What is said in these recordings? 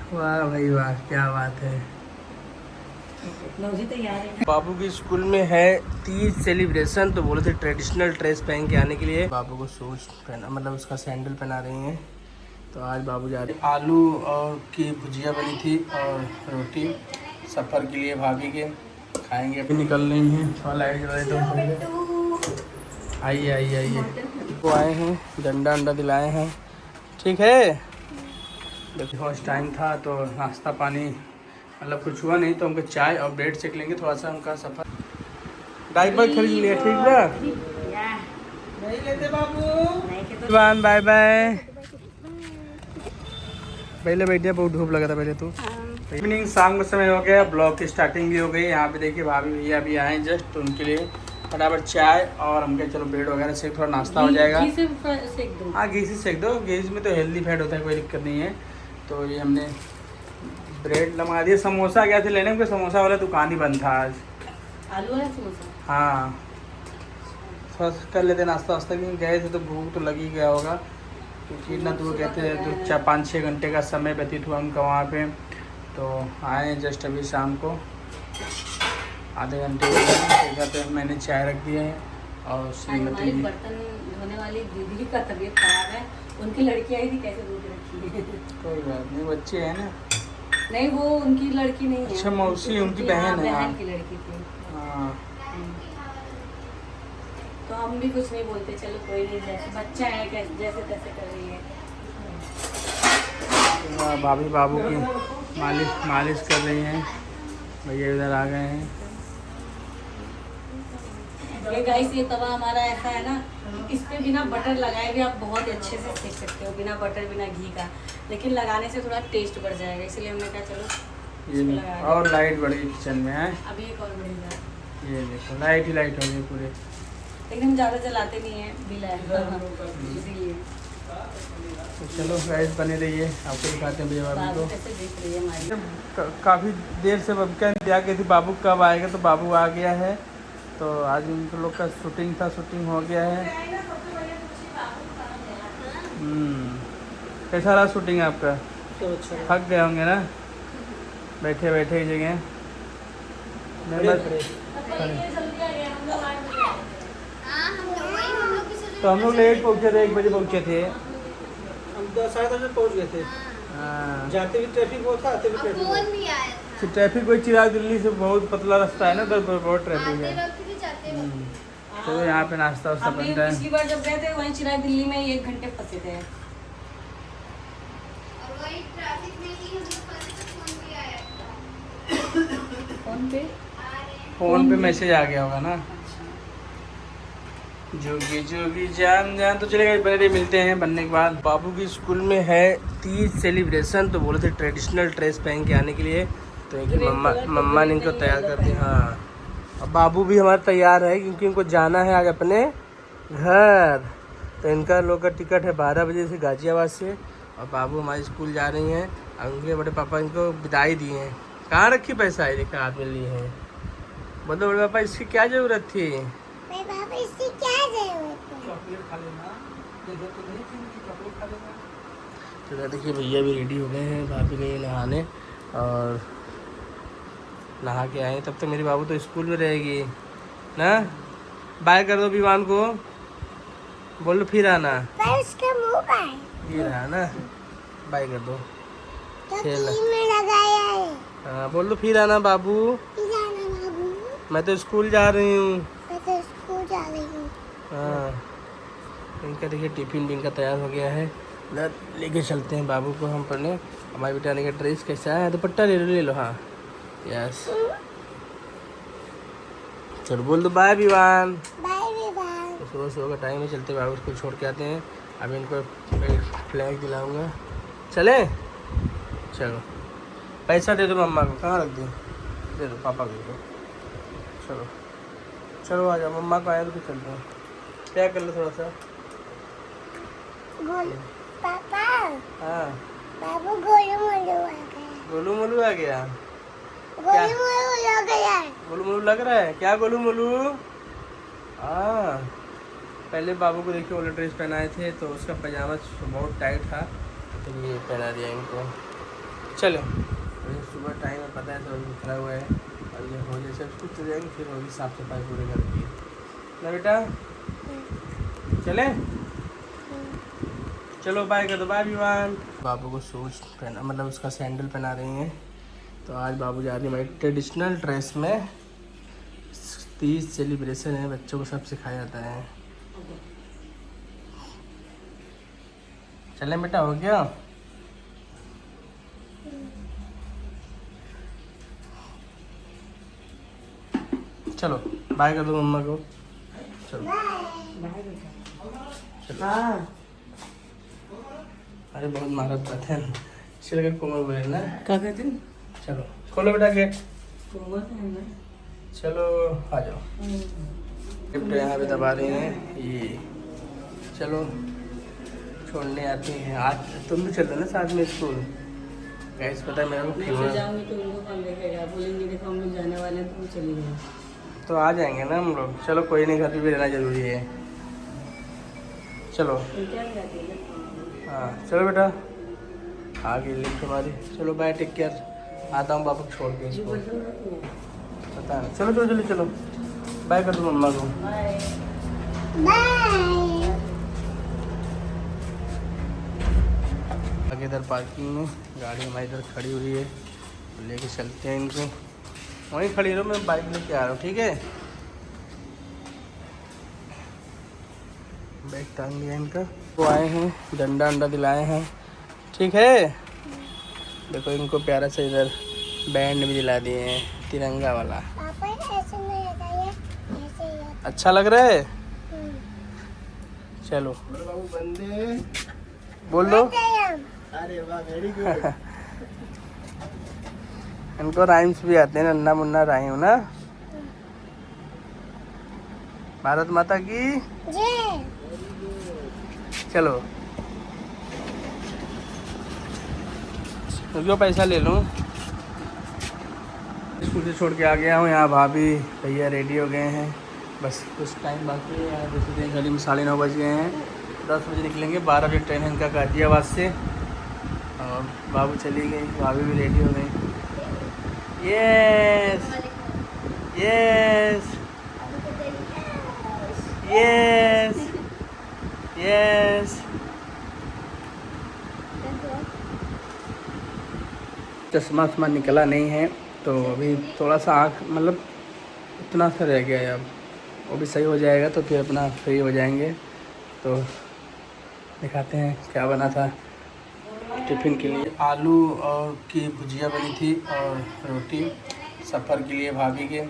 वाह भाई वाह, क्या बात है। बाबू की स्कूल में है तीज सेलिब्रेशन, तो बोले थे ट्रेडिशनल ड्रेस पहन के आने के लिए। बाबू को शूज पहना, मतलब उसका सैंडल पहना रही हैं। तो आज बाबू जा रहे। आलू और की भुजिया बनी थी और रोटी सफ़र के लिए भाभी के खाएंगे। अभी निकल रही हैं, थोड़ा लाइट जला तो आइए आइए आइए। वो आए हैं, डंडा अंडा दिलाए हैं, ठीक है। देखो फर्स्ट टाइम था तो नाश्ता पानी मतलब कुछ हुआ नहीं, तो हमको चाय और ब्रेड सेक लेंगे। थोड़ा सा उनका सफ़र। डायपर खरीद लिया, ठीक बा। नहीं लेते बाबू। Bye bye. पहले बैठिए, बहुत धूप लगा था पहले तो। इवनिंग शाम का समय हो गया, ब्लॉग की स्टार्टिंग भी हो गई। यहाँ पे देखिए भाभी भैया भी आए जस्ट, तो उनके लिए फटाफट चाय और हम कहे चलो ब्रेड वगैरह से थोड़ा नाश्ता हो जाएगा। घी से सेक दो। हाँ घी से सेक दो, घी में तो हेल्दी फैट होता है, कोई दिक्कत नहीं है। तो ये हमने ब्रेड लगा दिया। समोसा गया थे लेने, क्योंकि समोसा वाला दुकान ही बंद था आज। आलू वाला समोसा। हाँ थोड़ा कर लेते नाश्ता वास्ता, भी गए थे तो भूख तो लग ही गया होगा, क्योंकि इतना दूर गए थे तो 5-6 घंटे का समय व्यतीत हुआ उनका वहाँ पे। तो आए जस्ट अभी शाम को, आधे घंटे देखा तो मैंने चाय रख दिया है। और श्रीमती बर्तन धोने वाली दीदी का तबीयत खराब है, उनकी लड़की आई थी, कैसे धो के रखी है। कोई बात नहीं, बच्चे हैं ना। नहीं वो उनकी लड़की नहीं है। अच्छा मौसी उनकी बहन है। बहन की लड़की थी। हाँ तो हम भी कुछ नहीं बोलते, चलो कोई नहीं, जैसे बच्चा है जैसे तैसे कर रही है। तो भाभी बाबू की मालिश कर रही हैं। भैया इधर आ गए हैं। ये गाइस ये तवा हमारा ऐसा है ना, इस पे बिना बटर लगाए भी आप बहुत अच्छे से सेक सकते हो, बिना बटर बिना घी का। लेकिन लगाने से थोड़ा टेस्ट बढ़ जाएगा, इसलिए हमने कहा चलो ये और लाइट बढ़ी किचन में है। अभी एक और बढ़ेगा। ये देखो लाइट ही लाइट हो गई पूरे। लेकिन हम ज़्यादा जलाते नहीं है, बिला है इसीलिए। तो चलो गाइस बने रहिए, आपको दिखाते हैं भैया बाबू बाबू को। कैसे देख रही है हमारी। काफ़ी देर से बब का इंतजार की थी बाबू कब आएगा, तो बाबू आ गया है। तो आज उन लोग का शूटिंग था, शूटिंग हो गया है। कैसा रहा शूटिंग आपका? तो अच्छा थक गए होंगे ना बैठे बैठे ही जगह। तो हम लोग लेट पहुँचे थे, 1 बजे पहुँचे थे। हम 10-10:30 बजे पहुँच गए थे। हाँ जाते भी ट्रैफिक बहुत था, आते भी ट्रैफिक बहुत था। तो ट्रैफिक कोई चिराग दिल्ली से बहुत पतला रास्ता है ना, उधर बहुत ट्रैफिक है। तो यहाँ पे नाश्ता वास्ता बन रहा है। पिछली बार जब गए थे वहीं चिराग दिल्ली में 1 घंटे फंसे थे। फोन पे मैसेज आ गया होगा ना। जोगी जोगी जान जान। तो चलेगा बने रही, मिलते हैं बनने के बाद। बाबू की स्कूल में है तीज सेलिब्रेशन, तो बोले थे ट्रेडिशनल ड्रेस पहन के आने के लिए। तो इनकी मम्मा ने इनको तैयार कर दिया। हाँ और बाबू भी हमारा तैयार है, क्योंकि इनको जाना है आज अपने घर। तो इनका लोग का टिकट है 12 बजे से गाजियाबाद से, और बाबू हमारे स्कूल जा रही हैं। और उनके बड़े पापा इनको विदाई दिए हैं। कहाँ रखी पैसा है, देखा हाथ में लिए हैं। बोलो बड़े पापा इसकी क्या ज़रूरत थी? इसकी क्या जरूरत है? चॉकलेट खा लेना, जगह तो नहीं थी कि चॉकलेट खा लेना। तो देखिए भैया भी रेडी हो गए हैं, भाभी गई नहाने और नहा के आए। तब तक मेरी बाबू तो स्कूल में रहेगी ना। बाय कर दो विवान को, बोलो फिर आना। पर उसका मुंह का है। ये रहा ना, बाय कर दो। तो खेल टीम में लगाया है। हाँ बोल दो फिर आना बाबू। फिर आना बाबू। मैं तो स्कूल जा रही हूँ। मैं तो स्कूल जा रही हूँ। हाँ इनका देखिए टिफिन भी इनका तैयार हो गया है। लेके चलते हैं बाबू को हम पढ़ने। हमारे बेटा ने का ड्रेस कैसा है, दुपट्टा ले लो। हाँ यस चलो बोल दो बाय विवान। बाय विवान। तो सुबह का टाइम है, चलते बाबू स्कूल छोड़ के आते हैं। अभी इनको फ्लैग दिलाऊंगा। चले चलो पैसा दे दो मम्मा को। कहाँ रख दिए? दे दो पापा को दो। चलो चलो आ जाओ, मम्मा को आया तो चलते हैं। क्या कर लो थोड़ा सा। पापा हाँ बाबू गोलू मोलू आ गया। गोलू मोलू आ गया। गोलू मोलू लग गया है। गोलू मोलू लग रहा है क्या? गोलू मोलू हाँ। पहले बाबू को देखिए ओला ड्रेस पहनाए थे, तो उसका पजामा बहुत टाइट था, तो ये पहना दिया इनको। चलो अभी सुबह टाइम है, पता है तो अभी खड़ा हुआ है और ये हो जैसे कुछ तो जाएंगे फिर होगी साफ सफाई पूरे घर की ना बेटा। चले चलो बाय कर दो, बाय विवान। बाबू को शूज पहना मतलब उसका सैंडल पहना रही हैं। तो आज बाबू जा रही है हमारी ट्रेडिशनल ड्रेस में। 30 सेलिब्रेशन है, बच्चों को सब सिखाया जाता है। चलें बेटा, हो गया। चलो बाय कर दो मम्मा को। चलो हाँ अरे बहुत महारत बात है, चल के कोमल बोले ना। क्या कहते हैं? चलो खोलो बेटा गेट, कोमल है ना? चलो आ जाओ। गिफ्ट यहाँ पे दबा रही हैं ये। चलो छोड़ने आती हैं। आज तुम भी चल रहे ना साथ में स्कूल। गैस पता है मेरे को मैं फीवर, जाऊंगी तो उनको कौन देखेगा? बोलेंगे देखो हम लोग जाने वाले हैं, तुम चली गए। तो आ जाएंगे ना हम लोग। चलो कोई नहीं, घर पे भी रहना जरूरी है। चलो तुम क्या कहते हैं? हाँ चलो बेटा, आगे लिफ्ट हमारी। चलो बाय, टेक केयर। आता हूँ बाबू छोड़ के इसको, पता नहीं। चलो चलो चलो चलो बाय कर दो मम्मा को। बाय। बाय। आगे इधर पार्किंग में गाड़ी हमारी इधर खड़ी हुई है, लेके चलते हैं इनको। वहीं खड़ी रहो, मैं बाइक लेके आ रहा हूँ, ठीक है। बैग टांग दिया इनका। वो आए हैं, डंडा अंडा दिलाए हैं, ठीक है। देखो इनको प्यारा से इधर बैंड भी दिला दिए हैं, तिरंगा वाला। पापा ऐसे नहीं आता ये, ऐसे ही आता। अच्छा लग रहा है। चलो बाबू बंदे। बोल दो। अरे वाह, वेरी गुड। इनको राइम्स भी आते हैं, नन्ना मुन्ना राइम ना। भारत माता की जय। चलो रुको, पैसा ले लूँ। स्कूल से छोड़ के आ गया हूँ। यहाँ भाभी भैया रेडी हो गए हैं, बस कुछ टाइम बाकी है। यहाँ जैसे देखें घड़ी में 9:30 बज गए हैं। 10 बजे निकलेंगे, 12 बजे ट्रेन है इनका गाजियाबाद से। और बाबू चली गई, भाभी भी रेडी हो गई। Yes yes yes yes. चश्मा वश्मा निकला नहीं है तो अभी थोड़ा सा आँख मतलब इतना सा रह गया है। अब वो भी सही हो जाएगा तो फिर अपना फ्री हो जाएंगे। तो दिखाते हैं क्या बना था टिफ़िन के लिए। आलू और की भुजिया बनी थी और रोटी। सफ़र के लिए भाभी के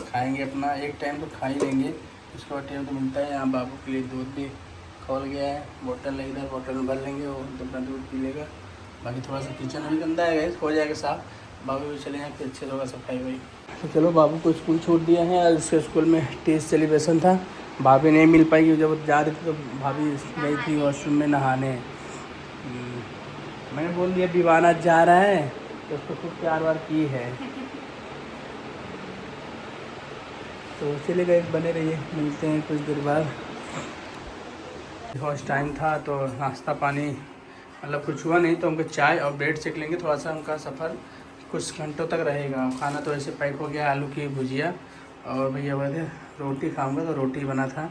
खाएंगे अपना, एक टाइम तो खा ही लेंगे, उसके बाद टाइम तो मिलता है। यहाँ बाबू के लिए दूध भी खोल गया है, बोतल है इधर, बोतल में भर लेंगे, वो तो अपना दूध पी लेगा। बाकी थोड़ा सा किचन भी गंदा है, हो जाएगा साफ। बाबू भी चले जाएँ फिर अच्छे होगा सफाई वही। तो चलो बाबू को स्कूल छोड़ दिया है। आज उसके स्कूल में 30 सेलिब्रेशन था। भाभी नहीं मिल पाई, जब जा रही थी तो भाभी गई थी वॉशरूम में नहाने। मैंने बोल दिया विवान आज जा रहा है तो उसको खूब प्यार वार की है। तो चले गए, बने रहिए, मिलते हैं कुछ देर बाद। फर्स्ट टाइम था तो नाश्ता पानी मतलब कुछ हुआ नहीं, तो उनका चाय और ब्रेड सेक लेंगे। थोड़ा सा उनका सफ़र कुछ घंटों तक रहेगा। खाना तो ऐसे पैक हो गया, आलू की भुजिया और भैया बोले रोटी खाऊंगा तो रोटी बना था।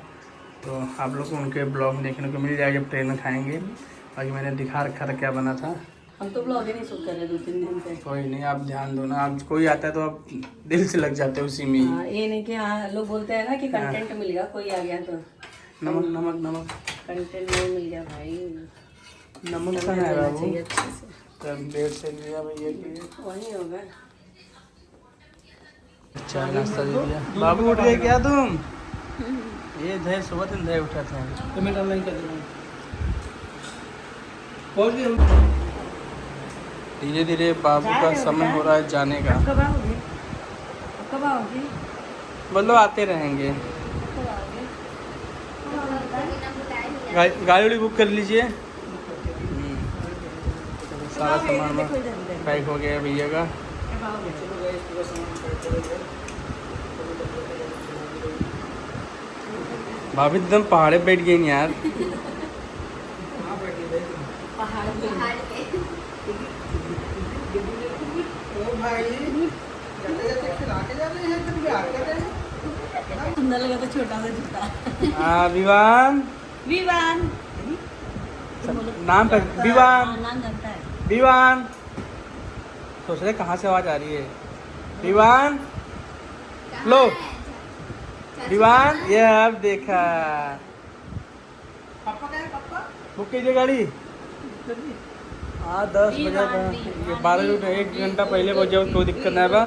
तो आप लोग को उनके ब्लॉग देखने को मिल जाएगा जब ट्रेन में खाएंगे। बाकी मैंने दिखा रखा था क्या बना था। हम तो ब्लॉग ही नहीं शूट कर रहे 2-3 दिन से। कोई नहीं, आप ध्यान दो ना, आप कोई आता है तो आप दिल से लग जाते हो उसी में ही। हाँ, ये नहीं कि हाँ लोग बोलते हैं ना कि कंटेंट मिल गया, कोई आ गया तो नमक नमक नमक कंटेंट नहीं मिल गया भाई। नमक कहाँ है बाबू? चाहिए अच्छे से, तब देर से लिया भैया के लिए वही होगा। चाय नाश्ता दे दिया। बाबू उठ गए क्या तुम? ये धैर्य सुबह दिन धैर्य उठा था। पेमेंट ऑनलाइन कर देना। पहुँच गए। धीरे धीरे बाबू का समय हो रहा है जाने का। कब आओगे? कब आओगे? बोलो आते रहेंगे। कब आओगे? गाड़ी वाड़ी बुक कर लीजिए। सारा सामान पैक हो गया भैया का। कब आओगे? भाभी एकदम पहाड़े बैठ गई यार। पहाड़ पे तो भाई जाते जाते खिला के जा रहे हैं फिर प्यार कर रहे हैं। सुंदर लगा तो छोटा सा जूता। हाँ विवान विवान नाम पर विवान नाम जानता है। विवान सोच रहे कहाँ से आवाज आ रही है। विवान लो विवान ये अब देखा। पापा का है पापा? बुक कीजिए गाड़ी। हाँ 10 बजे का 12 1 घंटा पहले पहुँच जाओ कोई दिक्कत नहीं बा।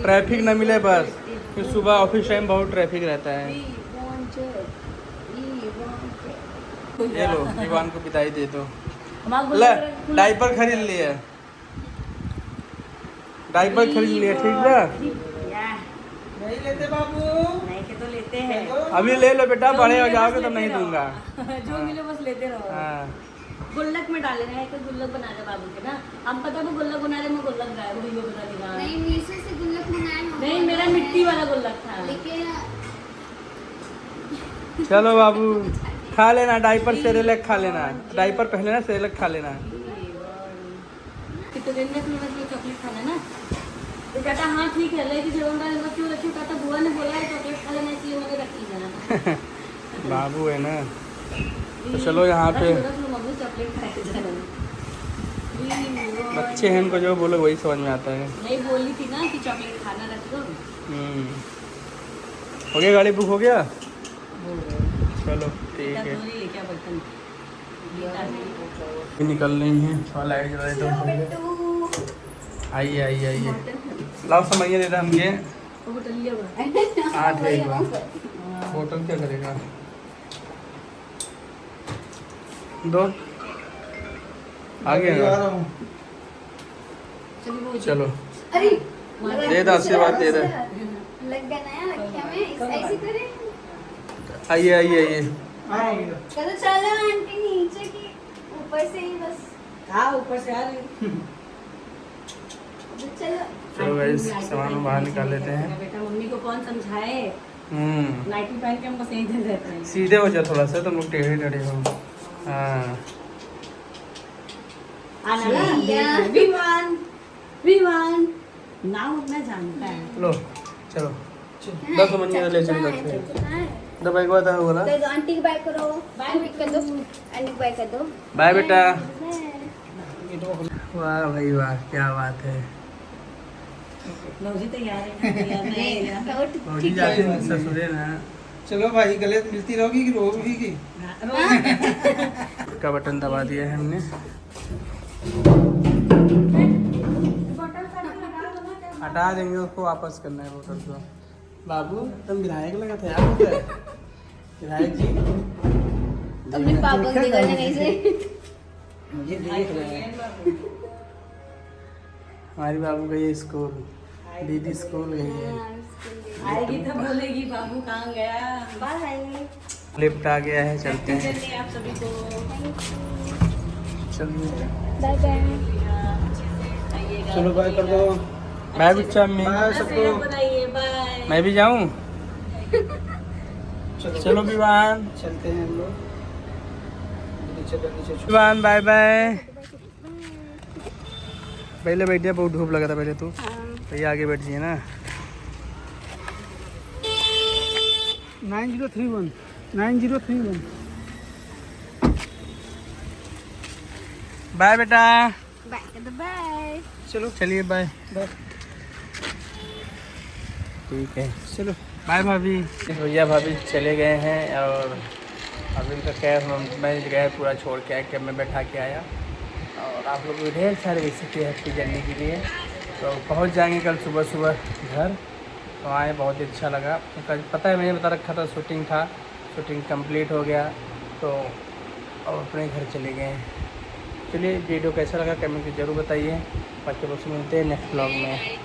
ट्रैफिक ना मिले बस फिर सुबह ऑफिस टाइम बहुत ट्रैफिक रहता है। ये लो विवान को बिदाई दे दो। ले डायपर खरीद लिए डायपर खरीद लिए ठीक है। नहीं लेते बाबू। नहीं के तो लेते हैं। अभी ले लो बेटा बड़े हो जाओगे तो नहीं लेते रहो। दूंगा। जो मिले बस लेते रहो। हाँ गुल्लक में डाले हैं एक गुल्लक बना दे बाबू के ना। हम पता है गुल्लक बना रहे मैं गुल्लक गायब हुई वो बता देगा। नहीं मीशो से गुल्लक मंगाए हो। नहीं मेरा मिट्टी वाला गुल्लक था। लेकिन चलो बाबू खा लेना डायपर सेरेलैक खा लेना। डायपर पहले ना सेरेलैक खा लेना। कितने दिन में तुम्हें चॉकलेट खाना ना तो कहता हाँ ठीक है लेकिन जरूर क्यों रखी कहता बुआ ने बोला है चॉकलेट खा लेना इसलिए मुझे रखी जाना। बाबू है ना तो चलो यहाँ पे चॉकलेट खाए जाना। बच्चे हैं इनको जो बोलो वही समझ में आता है। नहीं बोली थी ना कि चॉकलेट खाना रख दो। हो गया गाड़ी बुक हो गया। चलो ठीक है क्या बर्तन निकल रही हैं थोड़ा लाइट जला देते तो आइए आइए आइए लाओ समझिए दे हम ये हाँ ठीक है। होटल क्या करेगा दो आगे चलो दे दो आशीर्वाद दे दो। लग गया नया लखिया में ऐसे करें। आइए आइए आइए चलो चलो आंटी नीचे की ऊपर से ही बस। हाँ ऊपर से आ रही। चलो चलो गाइस सामान बाहर निकाल लेते हैं। बेटा मम्मी को कौन समझाए नाइटी पहन के हम बस यहीं धर रहते हैं। सीधे हो जाओ थोड़ा सा तुम लोग टेढ़े टेढ़े हो। हाँ आना विमान विमान नाम अपना जानता है। लो चलो 10 महीने ले चल सकते हैं। दवाई को बता बोला तो आंटी को बाय करो। बाय कर दो आंटी को बाय कर दो। बाय बेटा। वाह भाई वाह क्या बात है। लौजी तैयार है तैयार नहीं है। फौजी जाते हैं ससुरे ना। चलो भाई गले मिलती रहोगी कि रोगी की? का बटन दबा दिया है हमने। हटा देंगे उसको वापस करना है बोतल को। बाबू तुम विधायक लगा था यार विधायक जी। अपने पापा को दिखाने नहीं से मुझे देख रहे हैं। हमारी बाबू गई है स्कूल। दीदी स्कूल गई है। आएगी तब बोलेगी बाबू कहाँ गया। बाय लिफ्ट आ गया है चलते हैं। चलिए आप सभी को चलिए बाय बाय। आइएगा। चलो बाय कर दो। बाय बच्चा मैं बाय सबको। बताइए बाय। मैं भी जाऊं। चलो विवान चलते हैं हम लोग नीचे। Vivaan bye bye. पहले बैठिए बहुत धूप लगा था पहले तू भैया आगे बैठ जाइए ना। 9031 बाय बेटा। बाय कर दो बाय। चलो चलिए बाय बाय। ठीक है चलो बाय भाभी। भैया भाभी चले गए हैं और अभी उनका कैब मैं गया पूरा छोड़ के आया कैब में बैठा के आया। और आप लोग को ढेर सारे रेसिपी है आपकी जर्नी के लिए। तो पहुंच जाएंगे कल सुबह सुबह घर। तो आए बहुत ही अच्छा लगा। कल पता है मैंने बता रखा था शूटिंग था शूटिंग कंप्लीट हो गया तो अब अपने घर चले गए हैं। चलिए वीडियो कैसा लगा कमेंट में ज़रूर बताइए। बाकी लोग से मिलते हैं नेक्स्ट ब्लॉग में।